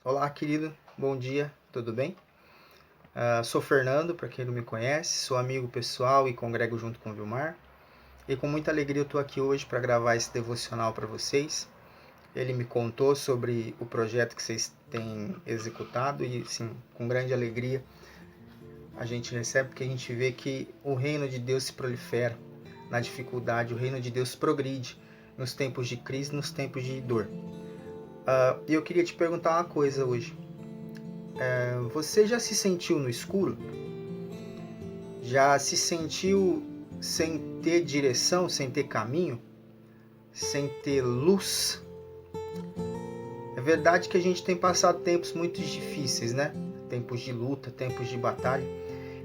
Olá, querido. Bom dia. Tudo bem? Sou Fernando, para quem não me conhece. Sou amigo pessoal e congrego junto com o Vilmar. E com muita alegria eu estou aqui hoje para gravar esse devocional para vocês. Ele me contou sobre o projeto que vocês têm executado e, sim, com grande alegria a gente recebe porque a gente vê que o reino de Deus se prolifera na dificuldade, o reino de Deus progride nos tempos de crise, nos tempos de dor. E eu queria te perguntar uma coisa hoje. Você já se sentiu no escuro? Já se sentiu sem ter direção, sem ter caminho? Sem ter luz? É verdade que a gente tem passado tempos muito difíceis, né? Tempos de luta, tempos de batalha.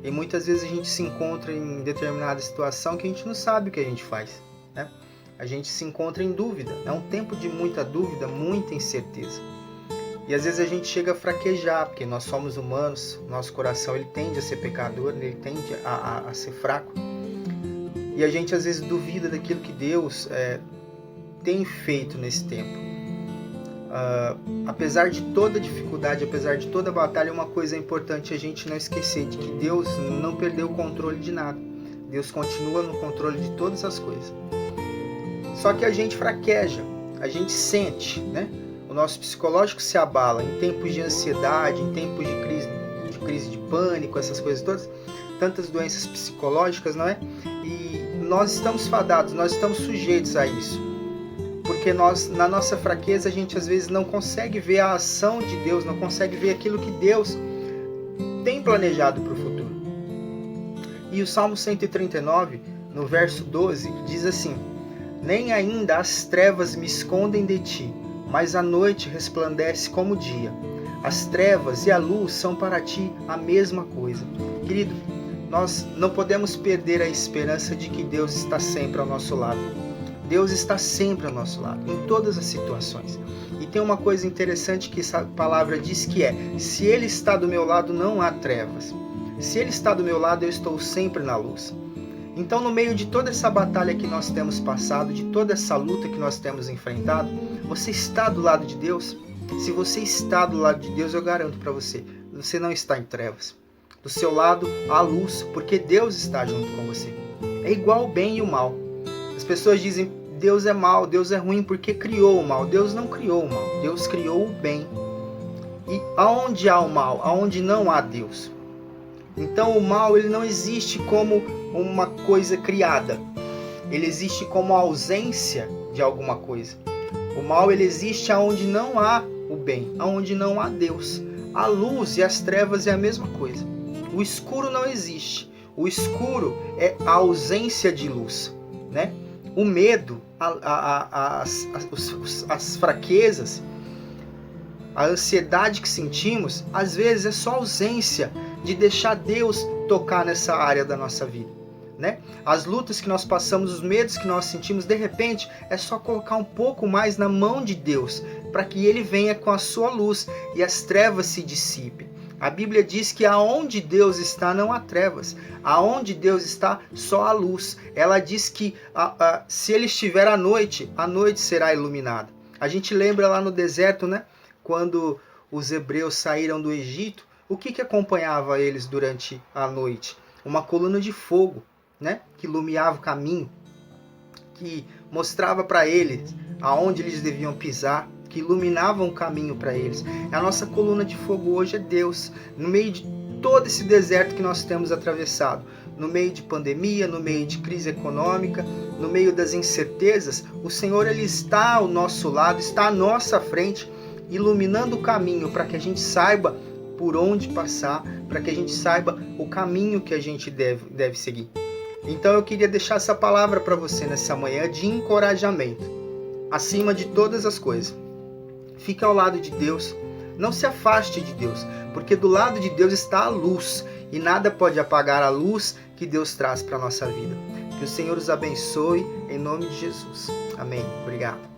E muitas vezes a gente se encontra em determinada situação que a gente não sabe o que a gente faz, né? A gente se encontra em dúvida. É um tempo de muita dúvida, muita incerteza. E às vezes a gente chega a fraquejar, porque nós somos humanos, nosso coração ele tende a ser pecador, ele tende a ser fraco. E a gente às vezes duvida daquilo que Deus tem feito nesse tempo. Apesar de toda dificuldade, apesar de toda batalha, uma coisa é importante a gente não esquecer, de que Deus não perdeu o controle de nada. Deus continua no controle de todas as coisas. Só que a gente fraqueja, a gente sente, né? O nosso psicológico se abala em tempos de ansiedade, em tempos de crise de pânico, essas coisas todas, tantas doenças psicológicas, não é? E nós estamos fadados, nós estamos sujeitos a isso. Porque na nossa fraqueza, a gente às vezes não consegue ver a ação de Deus, não consegue ver aquilo que Deus tem planejado para o futuro. E o Salmo 139, no verso 12, diz assim: nem ainda as trevas me escondem de ti, mas a noite resplandece como o dia. As trevas e a luz são para ti a mesma coisa. Querido, nós não podemos perder a esperança de que Deus está sempre ao nosso lado. Deus está sempre ao nosso lado, em todas as situações. E tem uma coisa interessante que essa palavra diz que se Ele está do meu lado, não há trevas. Se Ele está do meu lado, eu estou sempre na luz. Então, no meio de toda essa batalha que nós temos passado, de toda essa luta que nós temos enfrentado, você está do lado de Deus? Se você está do lado de Deus, eu garanto para você, você não está em trevas. Do seu lado, há luz, porque Deus está junto com você. É igual o bem e o mal. As pessoas dizem, Deus é mal, Deus é ruim porque criou o mal. Deus não criou o mal, Deus criou o bem. E aonde há o mal? Aonde não há Deus. Então o mal ele não existe como uma coisa criada. Ele existe como a ausência de alguma coisa. O mal ele existe aonde não há o bem, aonde não há Deus. A luz e as trevas é a mesma coisa. O escuro não existe. O escuro é a ausência de luz, né? O medo, as fraquezas, a ansiedade que sentimos, às vezes é só ausência de deixar Deus tocar nessa área da nossa vida, né? As lutas que nós passamos, os medos que nós sentimos, de repente, é só colocar um pouco mais na mão de Deus, para que Ele venha com a sua luz e as trevas se dissipem. A Bíblia diz que aonde Deus está não há trevas, aonde Deus está só há luz. Ela diz que se Ele estiver à noite, a noite será iluminada. A gente lembra lá no deserto, né? Quando os hebreus saíram do Egito, o que acompanhava eles durante a noite? Uma coluna de fogo, né? Que iluminava o caminho, que mostrava para eles aonde eles deviam pisar, que iluminava um caminho para eles. A nossa coluna de fogo hoje é Deus, no meio de todo esse deserto que nós temos atravessado, no meio de pandemia, no meio de crise econômica, no meio das incertezas, o Senhor ele está ao nosso lado, está à nossa frente, iluminando o caminho para que a gente saiba por onde passar, para que a gente saiba o caminho que a gente deve seguir. Então eu queria deixar essa palavra para você nessa manhã de encorajamento, acima de todas as coisas. Fique ao lado de Deus, não se afaste de Deus, porque do lado de Deus está a luz, e nada pode apagar a luz que Deus traz para a nossa vida. Que o Senhor os abençoe, em nome de Jesus. Amém. Obrigado.